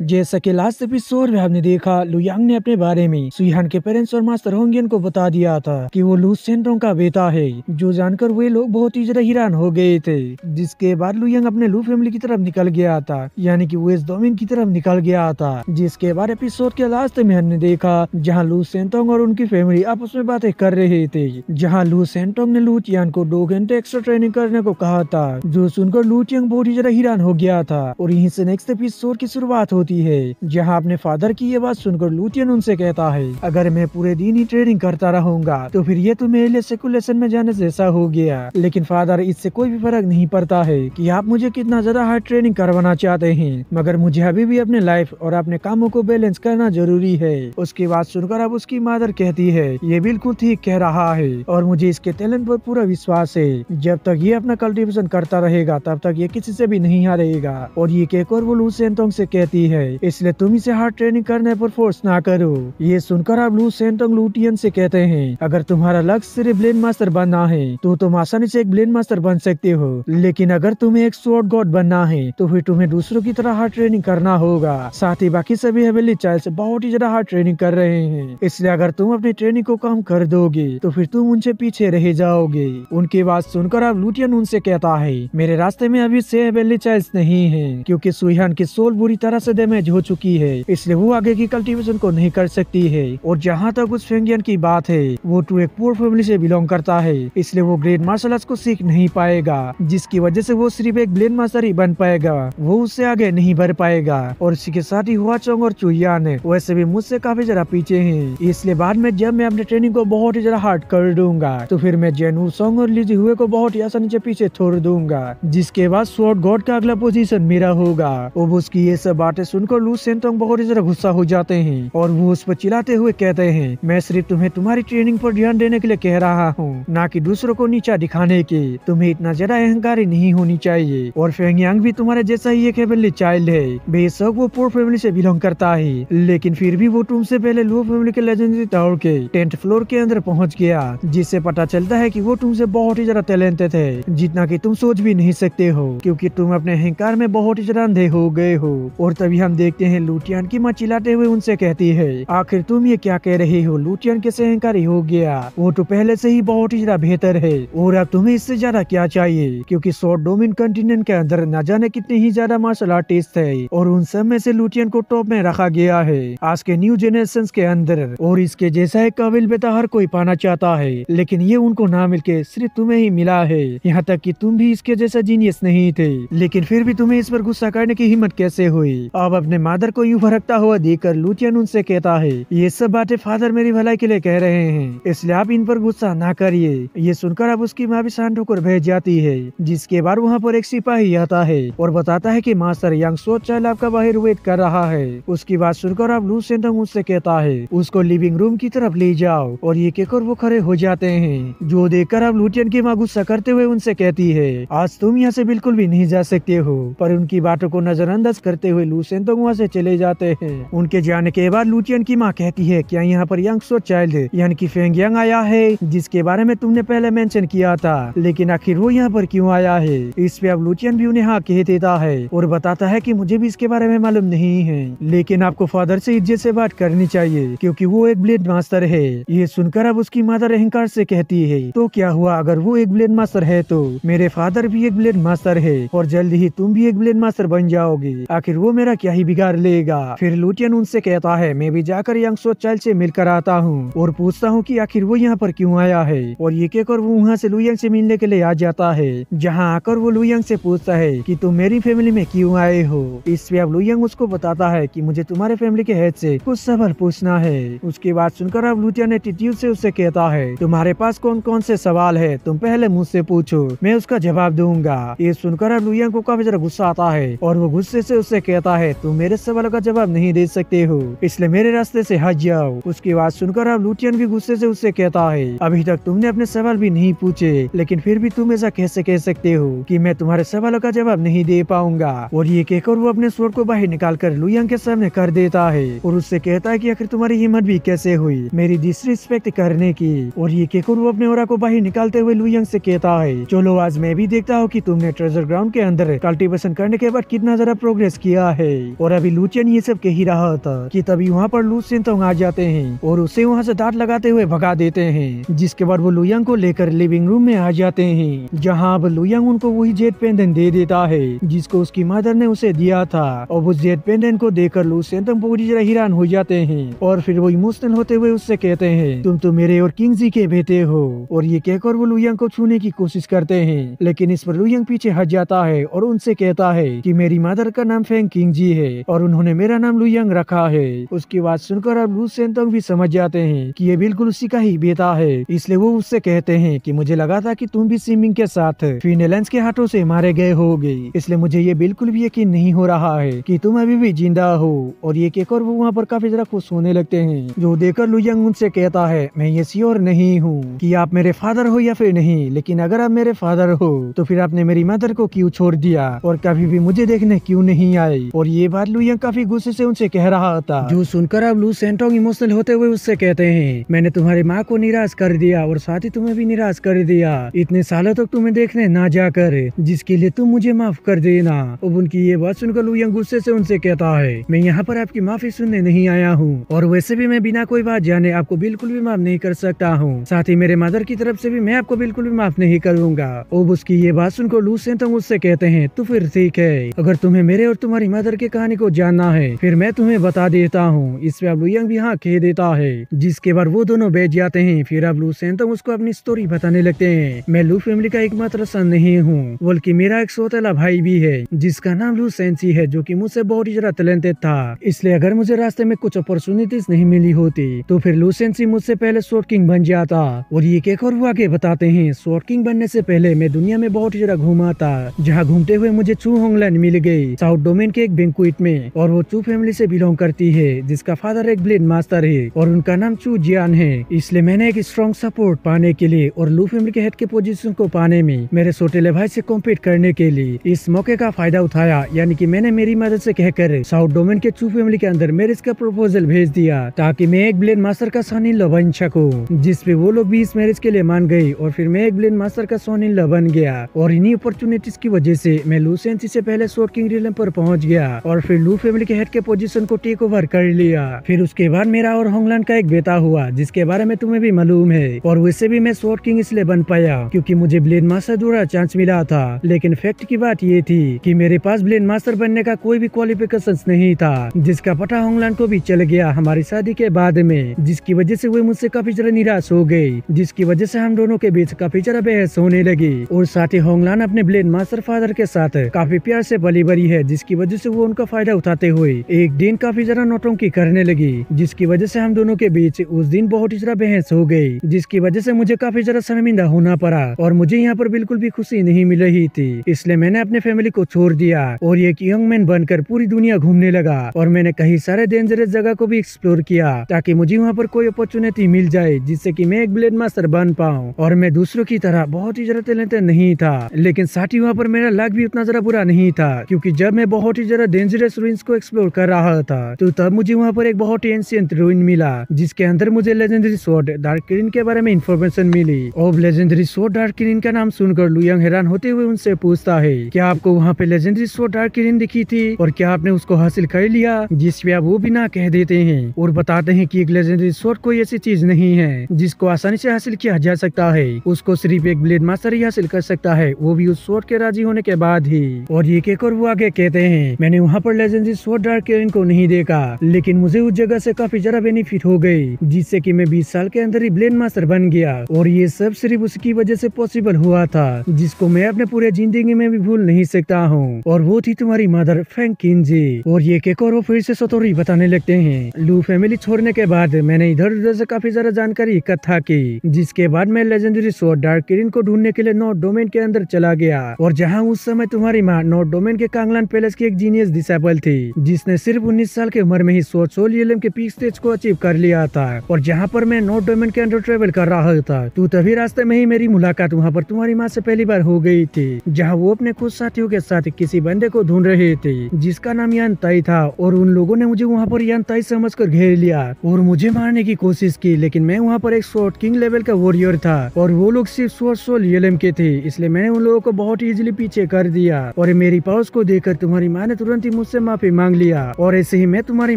जैसा कि last episode में हमने देखा, लुयांग ने अपने बारे में सुयान के पेरेंट्स और मास्टर होंगियन को बता दिया था कि वो लू सेंटोंग का बेटा है, जो जानकर वे लोग बहुत ही ज्यादा हैरान हो गए थे। जिसके बाद लुयांग अपने लू फैमिली की तरफ निकल गया था, यानी कि वेस्ट डोमेन की तरफ निकल गया था। जिसके बाद एपिसोड के लास्ट में हमने देखा जहाँ लू सेंटोंग और उनकी फैमिली आपस में बातें कर रहे थे, जहाँ लू सेंटोंग ने लू चियान को 2 घंटे एक्स्ट्रा ट्रेनिंग करने को कहा था, जो सुनकर लू चियांग बहुत ही ज्यादा हैरान हो गया था। और यहीं से नेक्स्ट एपिसोड की शुरुआत होती है, जहां अपने फादर की ये बात सुनकर लूटियन उनसे कहता है, अगर मैं पूरे दिन ही ट्रेनिंग करता रहूंगा तो फिर ये तो मेरे लिए सेकुलेशन में जाने जैसा हो गया। लेकिन फादर, इससे कोई भी फर्क नहीं पड़ता है कि आप मुझे कितना ज्यादा हार्ड ट्रेनिंग करवाना चाहते हैं, मगर मुझे अभी भी अपने लाइफ और अपने कामों को बैलेंस करना जरूरी है। उसकी बात सुनकर अब उसकी मदर कहती है, ये बिल्कुल ठीक कह रहा है और मुझे इसके टैलेंट पर पूरा विश्वास है। जब तक ये अपना कल्टीवेशन करता रहेगा तब तक ये किसी से भी नहीं हारेगा। और ये कहकर वो लू सेंटोंग से कहती है, इसलिए तुम इसे हार्ड ट्रेनिंग करने पर फोर्स ना करो। ये सुनकर अब लू सेंटोंग लूटियन से कहते हैं, अगर तुम्हारा लक्ष्य सिर्फ ब्लेड मास्टर बनना है तो तुम आसानी से एक ब्लेड मास्टर बन सकते हो, लेकिन अगर तुम्हें एक स्वॉर्ड गॉड बनना है तो फिर तुम्हें दूसरों की तरह हार्ड ट्रेनिंग करना होगा। साथ ही बाकी सभी हेवनली चाइल्ड से बहुत ही ज्यादा हार्ड ट्रेनिंग कर रहे हैं, इसलिए अगर तुम अपनी ट्रेनिंग को कम कर दोगे तो फिर तुम उनसे पीछे रह जाओगे। उनकी बात सुनकर अब लूटियन उनसे कहता है, मेरे रास्ते में अभी से हेवनली चाइल्ड्स नहीं है, क्योंकि सुयान की सोल बुरी तरह से डैमेज हो चुकी है, इसलिए वो आगे की कल्टीवेशन को नहीं कर सकती है। और जहाँ तक उस फेंगियन की बात है, वो टू एक पुअर फैमिली से बिलोंग करता है, इसलिए वो ग्रेट मार्शल आर्ट्स को सीख नहीं पाएगा, जिसकी वजह से वो सिर्फ एक ब्लेड मास्टर ही बन पाएगा, वो उससे आगे नहीं बढ़ पाएगा। और इसी के साथ ही हुआचोंग और चुयान वैसे भी मुझसे काफी ज्यादा पीछे हैं, इसलिए बाद में जब मैं अपने ट्रेनिंग को बहुत ही ज्यादा हार्ड कर दूंगा तो फिर मैं जेन वूसोंग और ली जिहुए को बहुत ही आसानी से पीछे छोड़ दूंगा, जिसके बाद स्वॉर्ड गॉड का अगला पोजीशन मेरा होगा। और उसकी ये सब बातें सुनकर लू सेंटोंग बहुत ही ज्यादा गुस्सा हो जाते हैं और वो उस पर चिल्लाते हुए कहते हैं, मैं सिर्फ तुम्हें तुम्हारी ट्रेनिंग पर ध्यान देने के लिए कह रहा हूँ, ना कि दूसरों को नीचा दिखाने के। तुम्हें इतना ज्यादा अहंकारी नहीं होनी चाहिए। और फेंगियांग भी तुम्हारे जैसा ही एक हेवनली चाइल्ड है, बेशक वो पुअर फैमिली से बिलोंग करता है, लेकिन फिर भी वो तुमसे पहले लो फैमिली के लेजेंडरी टावर के 10th फ्लोर के अंदर पहुँच गया, जिससे पता चलता है कि वो तुमसे बहुत ही ज्यादा टैलेंटेड है, जितना कि तुम सोच भी नहीं सकते हो, क्योंकि तुम अपने अहंकार में बहुत ही ज्यादा अंधे हो गए हो। और तभी हम देखते हैं लूटियन की माँ चिल्लाते हुए उनसे कहती है, आखिर तुम ये क्या कह रहे हो, लूटियन कैसे अहंकारी हो गया, वो तो पहले से ही बहुत ही ज्यादा बेहतर है और अब तुम्हें इससे ज्यादा क्या चाहिए, क्योंकि शॉर्ट डोमेन कंटिनेंट के अंदर न जाने कितने ही ज्यादा मार्शल आर्टिस्ट है और उन सब में से लूटियन को टॉप में रखा गया है आज के न्यू जनरेशन के अंदर। और इसके जैसा एक काबिल बेटा हर कोई पाना चाहता है, लेकिन ये उनको ना मिलके सिर्फ तुम्हें ही मिला है, यहाँ तक कि तुम भी इसके जैसा जीनियस नहीं थे, लेकिन फिर भी तुम्हें इस पर गुस्सा करने की हिम्मत कैसे हुई। अब अपने मादर को यूं भड़कता हुआ देखकर लूटियन उनसे कहता है, ये सब बातें फादर मेरी भलाई के लिए कह रहे हैं, इसलिए आप इन पर गुस्सा ना करिए। ये सुनकर अब उसकी माँ भी शांत होकर बैठ जाती है, जिसके बाद वहाँ पर एक सिपाही आता है और बताता है कि मास्टर यांग सो चाइल्ड आपका बाहर वेट कर रहा है। उसकी बात सुनकर अब लू सेंटोंग उससे कहता है, उसको लिविंग रूम की तरफ ले जाओ। और ये कहकर वो खड़े हो जाते हैं, जो देखकर अब लूटियन की माँ गुस्सा करते हुए उनसे कहती है, आज तुम यहाँ से बिल्कुल भी नहीं जा सकते हो। पर उनकी बातों को नजरअंदाज करते हुए लू सेंटोंग वहाँ से चले जाते हैं। उनके जाने के बाद लूटियन की माँ कहती है, क्या यहाँ पर यंग सो चाइल्ड यानी कि फेंगियांग आया है, जिसके बारे में तुमने पहले मेंशन किया था, लेकिन आखिर वो यहाँ पर क्यों आया है। इस पे अब लूटियन भी उन्हें हाँ कह देता है और बताता है कि मुझे भी इसके बारे में मालूम नहीं है, लेकिन आपको फादर से इज्जत से बात करनी चाहिए, क्योंकि वो एक ब्लेड मास्टर है। ये सुनकर अब उसकी मदर अहंकार से कहती है, तो क्या हुआ, अगर वो एक ब्लेड मास्टर है तो मेरे फादर भी एक ब्लेड मास्टर है और जल्द ही तुम भी एक ब्लेड मास्टर बन जाओगे, आखिर वो मेरा क्या ही बिगाड़ लेगा। फिर लूटियन उनसे कहता है, मैं भी जाकर यंग सो चाइल्ड से मिलकर आता हूँ और पूछता हूँ कि आखिर वो यहाँ पर क्यों आया है। और ये कहकर वो वहाँ से लुयांग से मिलने के लिए आ जाता है, जहाँ आकर वो लुयांग से पूछता है कि तुम मेरी फैमिली में क्यों आए हो। इस पे अब लुयांग उसको बताता है कि मुझे तुम्हारे फैमिली के हेड से कुछ सवाल पूछना है। उसके बाद सुनकर अब लूटियन एटीट्यूड से उससे कहता है, तुम्हारे पास कौन कौन से सवाल है, तुम पहले मुझसे पूछो, मैं उसका जवाब दूंगा। ये सुनकर अब लुयांग को काफी ज्यादा गुस्सा आता है और वो गुस्से से उससे कहता है, तुम मेरे सवालों का जवाब नहीं दे सकते हो, इसलिए मेरे रास्ते से हट जाओ। उसकी बात सुनकर अब लूटियन भी गुस्से से उससे कहता है, अभी तक तुमने अपने सवाल भी नहीं पूछे, लेकिन फिर भी तुम ऐसा कैसे कह सकते हो कि मैं तुम्हारे सवालों का जवाब नहीं दे पाऊंगा। और ये कहकर वो अपने स्वord को बाहर निकाल कर लुयांग के सामने कर देता है और उससे कहता है कि आखिर तुम्हारी हिम्मत भी कैसे हुई मेरी डिसरिस्पेक्ट करने की। और ये कहकर वो अपने ऑरा को बाहर निकालते हुए लुयांग से कहता है, चलो आज मैं भी देखता हूँ कि तुमने ट्रेजर ग्राउंड के अंदर कल्टीवेशन करने के बाद कितना ज्यादा प्रोग्रेस किया है। और अभी लूचियन ये सब कह ही रहा था कि तभी वहाँ पर लू सेंतोंग आ जाते हैं और उसे वहाँ से डांट लगाते हुए भगा देते हैं। जिसके बाद वो लुयांग को लेकर लिविंग रूम में आ जाते हैं, जहाँ अब लुयांग उनको वही जेट पेंडेंट दे देता है जिसको उसकी मदर ने उसे दिया था। और उस जेट पेंडेंट को देखकर लू सेंतोंग पूरी तरह हैरान हो जाते हैं और फिर वो इमोशनल होते हुए उससे कहते हैं, तुम तो मेरे और किंग जी के बेटे हो। और ये कहकर वो लुयांग को छूने की कोशिश करते हैं, लेकिन इस पर लुयांग पीछे हट जाता है और उनसे कहता है कि मेरी मदर का नाम फेंग किंग जी है और उन्होंने मेरा नाम लुयांग रखा है। उसकी बात सुनकर अब लू सेंतोंग भी समझ जाते हैं कि ये बिल्कुल उसी का ही बेटा है, इसलिए वो उससे कहते हैं कि मुझे लगा था कि तुम भी सिमिंग के साथ फिनेलेंस के हाथों से मारे गए होगे, इसलिए मुझे ये बिल्कुल भी यकीन नहीं हो रहा है कि तुम अभी भी जिंदा हो। और ये कहकर वो वहाँ पर काफी ज्यादा खुश होने लगते हैं, जो देखकर लुयांग उनसे कहता है, मैं ये श्योर नहीं हूँ कि आप मेरे फादर हो या फिर नहीं, लेकिन अगर आप मेरे फादर हो तो फिर आपने मेरी मदर को क्यों छोड़ दिया और कभी भी मुझे देखने क्यों नहीं आई। और ये बात लुयांग काफी गुस्से से उनसे कह रहा था, जो सुनकर अब लू सेंतोंग इमोशनल होते हुए उससे कहते हैं, मैंने तुम्हारी माँ को निराश कर दिया और साथ ही तुम्हें भी निराश कर दिया इतने सालों तक तुम्हें देखने ना जाकर, जिसके लिए तुम मुझे माफ कर देना। अब उनकी ये बात सुनकर लुयांग गुस्से से उनसे कहता है, मैं यहाँ पर आपकी माफी सुनने नहीं आया हूँ और वैसे भी मैं बिना कोई बात जाने आपको बिल्कुल भी माफ नहीं कर सकता हूँ, साथ ही मेरे मदर की तरफ से भी मैं आपको बिल्कुल भी माफ नहीं करूंगा। अब उसकी ये बात सुनकर लू सेंतोंग उससे कहते हैं, तो फिर ठीक है, अगर तुम्हें मेरे और तुम्हारी मदर की कहानी को जानना है फिर मैं तुम्हें बता देता हूँ। इस पे अब लुयांग भी हाँ कह देता है, जिसके बाद वो दोनों बैठ जाते हैं। फिर अब लू सेंतोंग उसको अपनी स्टोरी बताने लगते हैं, मैं लू फैमिली का एकमात्र सन नहीं हूँ, बल्कि मेरा एक सौतेला भाई भी है जिसका नाम लू सेंसी है, जो कि मुझसे बहुत ही ज्यादा टैलेंटेड था। इसलिए अगर मुझे रास्ते में कुछ अपॉर्चुनिटीज नहीं मिली होती तो फिर लू सेंसी मुझसे पहले स्वॉर्ड किंग बन जाता। और ये कहकर वो आगे बताते हैं, स्वॉर्ड किंग बनने से पहले मैं दुनिया में बहुत ही ज्यादा घूमा था, जहाँ घूमते हुए मुझे चू होंगलैंड मिल गई साउथ डोमेन के एक बैंक्वेट में, और वो चू फैमिली से बिलोंग करती है जिसका फादर एक ब्लेड मास्टर है और उनका नाम चू जियान है। इसलिए मैंने एक स्ट्रॉन्ग सपोर्ट पाने के लिए और लू फैमिली के हेड के पोजीशन को पाने में मेरे सोटेले भाई से कॉम्पीट करने के लिए इस मौके का फायदा उठाया, यानी कि मैंने मेरी मदद से कहकर साउथ डोमेन के चू फैमिली के अंदर मैरिज का प्रपोजल भेज दिया ताकि मैं एक ब्लेड मास्टर का सन इन लॉ बन सकूं, जिसपे वो लोग भी इस मैरिज के लिए मान गई और फिर मैं एक ब्लेड मास्टर का सन इन लॉ बन गया। और इन्हीं अपॉर्चुनिटीज की वजह से मैं लू सेंसी से पहले स्वॉर्ड किंग रियलम पर पहुंच गया और फिर लू फैमिली के हेड के पोजीशन को टेक ओवर कर लिया। फिर उसके बाद मेरा और होंगलैंड का एक बेटा हुआ जिसके बारे में तुम्हें भी मालूम है, और वैसे भी मैं स्वॉर्ड किंग इसलिए बन पाया क्योंकि मुझे ब्लेड मास्टर द्वारा चांस मिला था, लेकिन फैक्ट की बात ये थी कि मेरे पास ब्लेड मास्टर बनने का कोई भी क्वालिफिकेशंस नहीं था, जिसका पता होंगलैंड को भी चल गया हमारी शादी के बाद में, जिसकी वजह से वो मुझसे काफी ज्यादा निराश हो गई, जिसकी वजह से हम दोनों के बीच काफी ज्यादा बहस होने लगी। और साथ ही होंगलैंड अपने ब्लेड मास्टर फादर के साथ काफी प्यार से पली बड़ी है, जिसकी वजह से वो उनका फायदा उठाते हुए एक दिन काफी ज्यादा नौटंकी करने लगी, जिसकी वजह से हम दोनों के बीच उस दिन बहुत ही ज्यादा बहस हो गई, जिसकी वजह से मुझे काफी ज्यादा शर्मिंदा होना पड़ा और मुझे यहाँ पर बिल्कुल भी खुशी नहीं मिल रही थी। इसलिए मैंने अपने फैमिली को छोड़ दिया और एक यंग मैन बनकर पूरी दुनिया घूमने लगा, और मैंने कई सारे डेंजरस जगह को भी एक्सप्लोर किया ताकि मुझे वहाँ पर कोई अपॉर्चुनिटी मिल जाए जिससे कि मैं एक ब्लेड मास्टर बन पाऊँ। और मैं दूसरों की तरह बहुत ही ज्यादा टैलेंटेड नहीं था, लेकिन साथ ही वहाँ पर मेरा लक भी उतना ज्यादा बुरा नहीं था, क्योंकि जब मैं बहुत ही ज्यादा डेंजरस रूइंस को एक्सप्लोर कर रहा था तो तब मुझे वहाँ पर एक बहुत ही एंशिएंट रूइन मिला, जिसके अंदर मुझे लेजेंडरी स्वॉर्ड डार्क किरिन के बारे में इंफॉर्मेशन मिली। और लेजेंडरी स्वॉर्ड डार्क किरिन का नाम सुनकर लुयांग हैरान होते हुए उनसे पूछता है, क्या आपको वहाँ पे लेजेंडरी स्वॉर्ड डार्क किरिन दिखी थी और क्या आपने उसको हासिल कर लिया? जिस पे आप वो भी ना कह देते हैं और बताते हैं कि एक लेजेंडरी स्वॉर्ड कोई ऐसी चीज नहीं है जिसको आसानी से हासिल किया जा सकता है, उसको सिर्फ एक ब्लेड मास्टर ही हासिल कर सकता है, वो भी उस स्वॉर्ड के राजी होने के बाद ही। और ये कहकर वो आगे कहते हैं, मैंने वहाँ पर लेजेंडरी स्वॉर्ड डार्क किरिन को नहीं देखा, लेकिन मुझे उस जगह से काफी ज्यादा बेनिफिट हो गई, जिससे कि मैं 20 साल के अंदर ही ब्लेड मास्टर बन गया, और ये सब सिर्फ उसकी वजह से पॉसिबल हुआ था, जिसको मैं अपने पूरे जिंदगी में भी भूल नहीं सकता हूँ, और वो थी तुम्हारी मदर फेंग किंग जी। और ये कहकर वो फिर से स्टोरी बताने लगते हैं। लू फैमिली छोड़ने के बाद मैंने इधर उधर से काफी ज्यादा जानकारी इकट्ठा की, जिसके बाद मैं लेजेंडरी स्वॉर्ड डार्क किरिन को ढूंढने के लिए नॉर्थ डोमेन के अंदर चला गया, और जहाँ उस समय तुम्हारी माँ नॉर्थ डोमेन के कांगलान पैलेस की एक जीनियस डिसेबल थी, जिसने सिर्फ 19 साल की उम्र में ही स्वॉर्ड सोल रियलम के पीक स्टेज को अचीव कर लिया था। और जहाँ पर मैं नॉर्थ डोमेन के अंदर ट्रेवल कर रहा था तो तभी रास्ते में ही मेरी मुलाकात वहाँ पर तुम्हारी माँ से पहली बार हो गई थी, जहाँ वो अपने कुछ साथियों के साथ किसी बंदे को ढूंढ रहे थे जिसका नाम यान ताई था, और उन लोगों ने मुझे वहाँ पर यान ताई समझकर घेर लिया और मुझे मारने की कोशिश की, लेकिन मैं वहाँ पर एक स्वॉर्ड किंग लेवल का वॉरियर था और वो लोग सिर्फ स्वॉर्ड सोल रियलम के थे, इसलिए मैंने उन लोगों को बहुत इजीली पीछे कर दिया। और मेरी पावर्स को देखकर तुम्हारी माँ ने तुरंत ही मुझसे माफी मांग लिया और ऐसे ही मैं तुम्हारी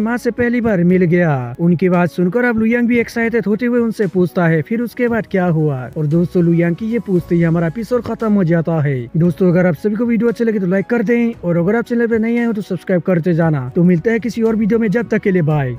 माँ से पहली बार मिल गया। उनकी बात सुनकर अब लुयांग भी एक्साइटेड होते हुए उनसे पूछता है फिर उसके बाद क्या हुआ। और दोस्तों लुयांग की ये पूछते ही हमारा एपिसोड खत्म हो जाता है। दोस्तों अगर आप सभी को वीडियो अच्छे लगे तो लाइक कर दें और अगर आप चैनल पर नहीं आए हो तो सब्सक्राइब करते जाना। तो मिलते हैं किसी और वीडियो में, जब तक के लिए बाय।